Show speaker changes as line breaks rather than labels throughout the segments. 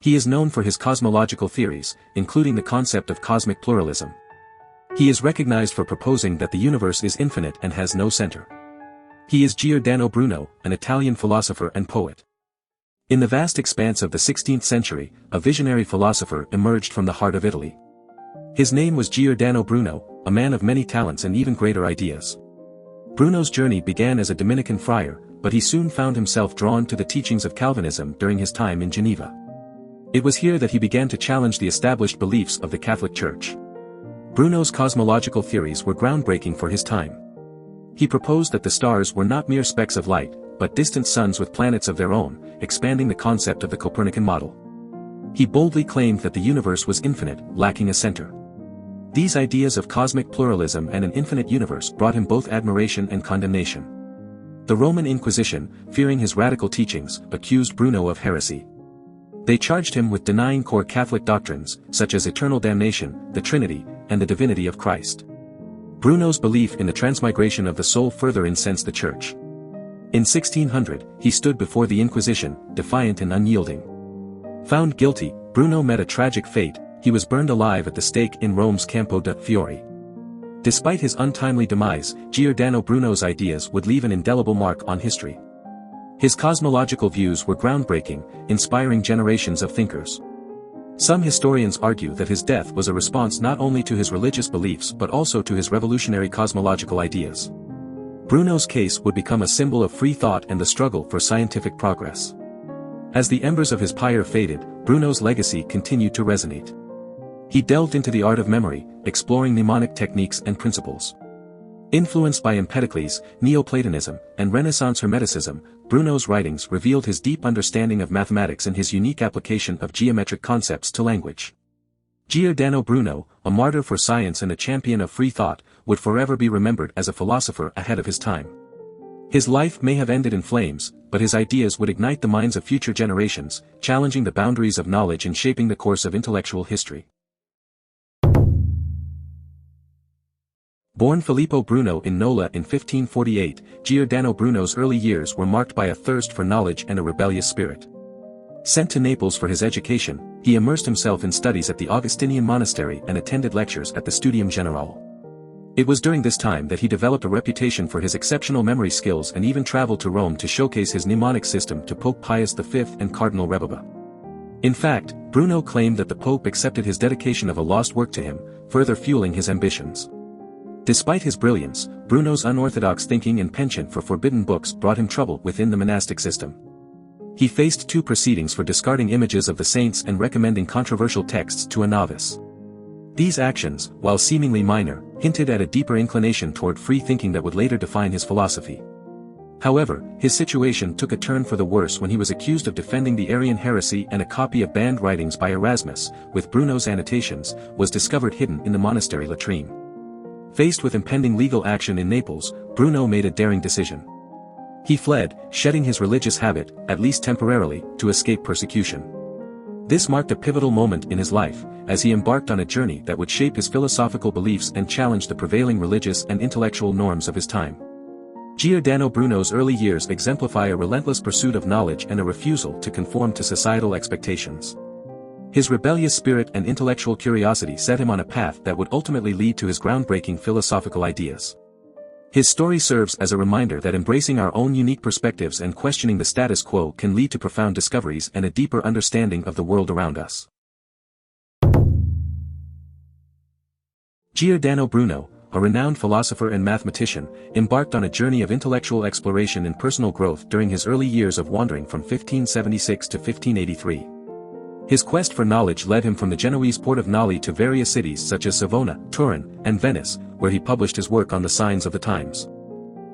He is known for his cosmological theories, including the concept of cosmic pluralism. He is recognized for proposing that the universe is infinite and has no center. He is Giordano Bruno, an Italian philosopher and poet. In the vast expanse of the 16th century, a visionary philosopher emerged from the heart of Italy. His name was Giordano Bruno, a man of many talents and even greater ideas. Bruno's journey began as a Dominican friar, but he soon found himself drawn to the teachings of Calvinism during his time in Geneva. It was here that he began to challenge the established beliefs of the Catholic Church. Bruno's cosmological theories were groundbreaking for his time. He proposed that the stars were not mere specks of light, but distant suns with planets of their own, expanding the concept of the Copernican model. He boldly claimed that the universe was infinite, lacking a center. These ideas of cosmic pluralism and an infinite universe brought him both admiration and condemnation. The Roman Inquisition, fearing his radical teachings, accused Bruno of heresy. They charged him with denying core Catholic doctrines, such as eternal damnation, the Trinity, and the divinity of Christ. Bruno's belief in the transmigration of the soul further incensed the Church. In 1600, he stood before the Inquisition, defiant and unyielding. Found guilty, Bruno met a tragic fate. He was burned alive at the stake in Rome's Campo de' Fiori. Despite his untimely demise, Giordano Bruno's ideas would leave an indelible mark on history. His cosmological views were groundbreaking, inspiring generations of thinkers. Some historians argue that his death was a response not only to his religious beliefs but also to his revolutionary cosmological ideas. Bruno's case would become a symbol of free thought and the struggle for scientific progress. As the embers of his pyre faded, Bruno's legacy continued to resonate. He delved into the art of memory, exploring mnemonic techniques and principles. Influenced by Empedocles, Neoplatonism, and Renaissance Hermeticism, Bruno's writings revealed his deep understanding of mathematics and his unique application of geometric concepts to language. Giordano Bruno, a martyr for science and a champion of free thought, would forever be remembered as a philosopher ahead of his time. His life may have ended in flames, but his ideas would ignite the minds of future generations, challenging the boundaries of knowledge and shaping the course of intellectual history. Born Filippo Bruno in Nola in 1548, Giordano Bruno's early years were marked by a thirst for knowledge and a rebellious spirit. Sent to Naples for his education, he immersed himself in studies at the Augustinian monastery and attended lectures at the Studium Generale. It was during this time that he developed a reputation for his exceptional memory skills and even traveled to Rome to showcase his mnemonic system to Pope Pius V and Cardinal Rebaba. In fact, Bruno claimed that the Pope accepted his dedication of a lost work to him, further fueling his ambitions. Despite his brilliance, Bruno's unorthodox thinking and penchant for forbidden books brought him trouble within the monastic system. He faced 2 proceedings for discarding images of the saints and recommending controversial texts to a novice. These actions, while seemingly minor, hinted at a deeper inclination toward free thinking that would later define his philosophy. However, his situation took a turn for the worse when he was accused of defending the Arian heresy, and a copy of banned writings by Erasmus, with Bruno's annotations, was discovered hidden in the monastery latrine. Faced with impending legal action in Naples, Bruno made a daring decision. He fled, shedding his religious habit, at least temporarily, to escape persecution. This marked a pivotal moment in his life, as he embarked on a journey that would shape his philosophical beliefs and challenge the prevailing religious and intellectual norms of his time. Giordano Bruno's early years exemplify a relentless pursuit of knowledge and a refusal to conform to societal expectations. His rebellious spirit and intellectual curiosity set him on a path that would ultimately lead to his groundbreaking philosophical ideas. His story serves as a reminder that embracing our own unique perspectives and questioning the status quo can lead to profound discoveries and a deeper understanding of the world around us. Giordano Bruno, a renowned philosopher and mathematician, embarked on a journey of intellectual exploration and personal growth during his early years of wandering from 1576 to 1583. His quest for knowledge led him from the Genoese port of Noli to various cities such as Savona, Turin, and Venice, where he published his work on the signs of the times.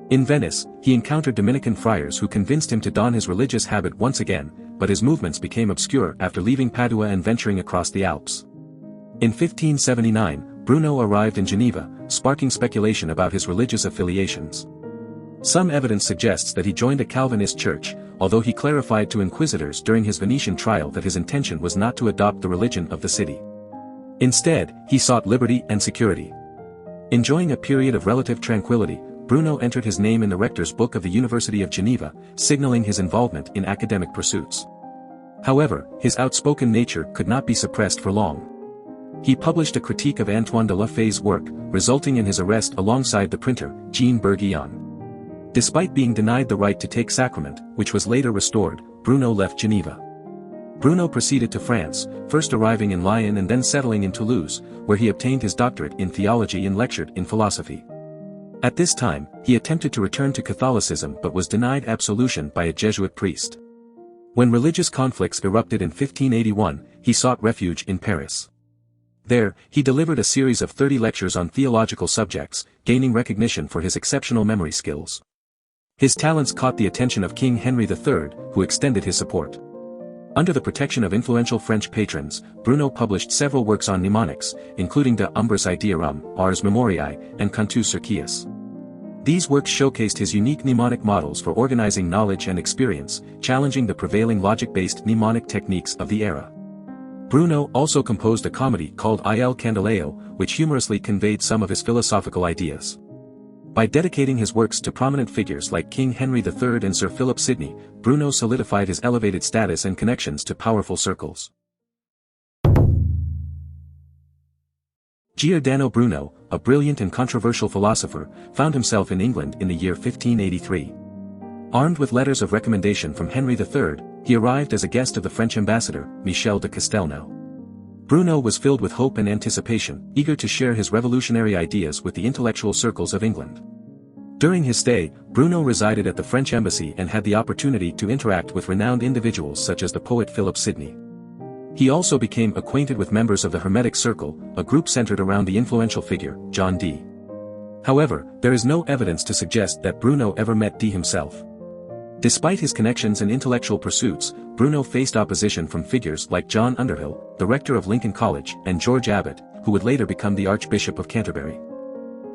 In Venice, he encountered Dominican friars who convinced him to don his religious habit once again, but his movements became obscure after leaving Padua and venturing across the Alps. In 1579, Bruno arrived in Geneva, sparking speculation about his religious affiliations. Some evidence suggests that he joined a Calvinist church, although he clarified to inquisitors during his Venetian trial that his intention was not to adopt the religion of the city. Instead, he sought liberty and security. Enjoying a period of relative tranquility, Bruno entered his name in the rector's book of the University of Geneva, signaling his involvement in academic pursuits. However, his outspoken nature could not be suppressed for long. He published a critique of Antoine de La Fay's work, resulting in his arrest alongside the printer, Jean Berguillon. Despite being denied the right to take sacrament, which was later restored, Bruno left Geneva. Bruno proceeded to France, first arriving in Lyon and then settling in Toulouse, where he obtained his doctorate in theology and lectured in philosophy. At this time, he attempted to return to Catholicism but was denied absolution by a Jesuit priest. When religious conflicts erupted in 1581, he sought refuge in Paris. There, he delivered a series of 30 lectures on theological subjects, gaining recognition for his exceptional memory skills. His talents caught the attention of King Henry III, who extended his support. Under the protection of influential French patrons, Bruno published several works on mnemonics, including De Umbris Idearum, Ars Memoriae, and Cantus Circius. These works showcased his unique mnemonic models for organizing knowledge and experience, challenging the prevailing logic-based mnemonic techniques of the era. Bruno also composed a comedy called Il Candeleo, which humorously conveyed some of his philosophical ideas. By dedicating his works to prominent figures like King Henry III and Sir Philip Sidney, Bruno solidified his elevated status and connections to powerful circles. Giordano Bruno, a brilliant and controversial philosopher, found himself in England in the year 1583. Armed with letters of recommendation from Henry III, he arrived as a guest of the French ambassador, Michel de Castelnau. Bruno was filled with hope and anticipation, eager to share his revolutionary ideas with the intellectual circles of England. During his stay, Bruno resided at the French embassy and had the opportunity to interact with renowned individuals such as the poet Philip Sidney. He also became acquainted with members of the Hermetic Circle, a group centered around the influential figure, John Dee. However, there is no evidence to suggest that Bruno ever met Dee himself. Despite his connections and intellectual pursuits, Bruno faced opposition from figures like John Underhill, the rector of Lincoln College, and George Abbot, who would later become the Archbishop of Canterbury.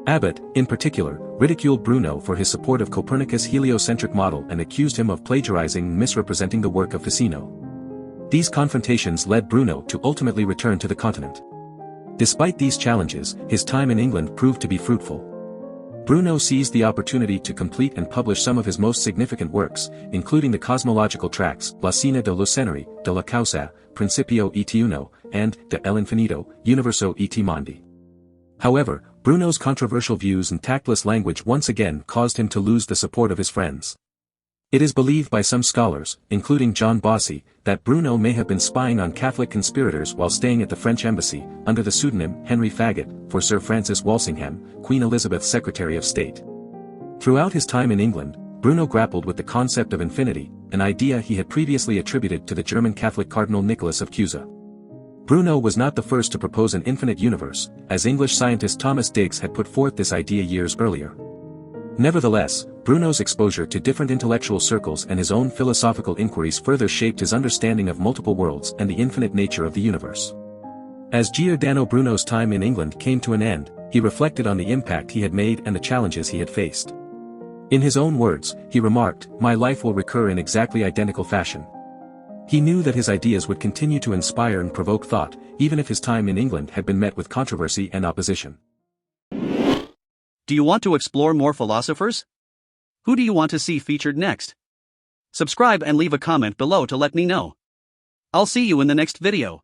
Abbot, in particular, ridiculed Bruno for his support of Copernicus' heliocentric model and accused him of plagiarizing and misrepresenting the work of Ficino. These confrontations led Bruno to ultimately return to the continent. Despite these challenges, his time in England proved to be fruitful. Bruno seized the opportunity to complete and publish some of his most significant works, including the cosmological tracts La Scena de l'Oceneri, de la Causa, Principio et Uno, and De l'Infinito, Universo et Mondi. However, Bruno's controversial views and tactless language once again caused him to lose the support of his friends. It is believed by some scholars, including John Bossy, that Bruno may have been spying on Catholic conspirators while staying at the French embassy, under the pseudonym Henry Faggot, for Sir Francis Walsingham, Queen Elizabeth's Secretary of State. Throughout his time in England, Bruno grappled with the concept of infinity, an idea he had previously attributed to the German Catholic Cardinal Nicholas of Cusa. Bruno was not the first to propose an infinite universe, as English scientist Thomas Digges had put forth this idea years earlier. Nevertheless, Bruno's exposure to different intellectual circles and his own philosophical inquiries further shaped his understanding of multiple worlds and the infinite nature of the universe. As Giordano Bruno's time in England came to an end, he reflected on the impact he had made and the challenges he had faced. In his own words, he remarked, "My life will recur in exactly identical fashion." He knew that his ideas would continue to inspire and provoke thought, even if his time in England had been met with controversy and opposition.
Do you want to explore more philosophers? Who do you want to see featured next? Subscribe and leave a comment below to let me know. I'll see you in the next video.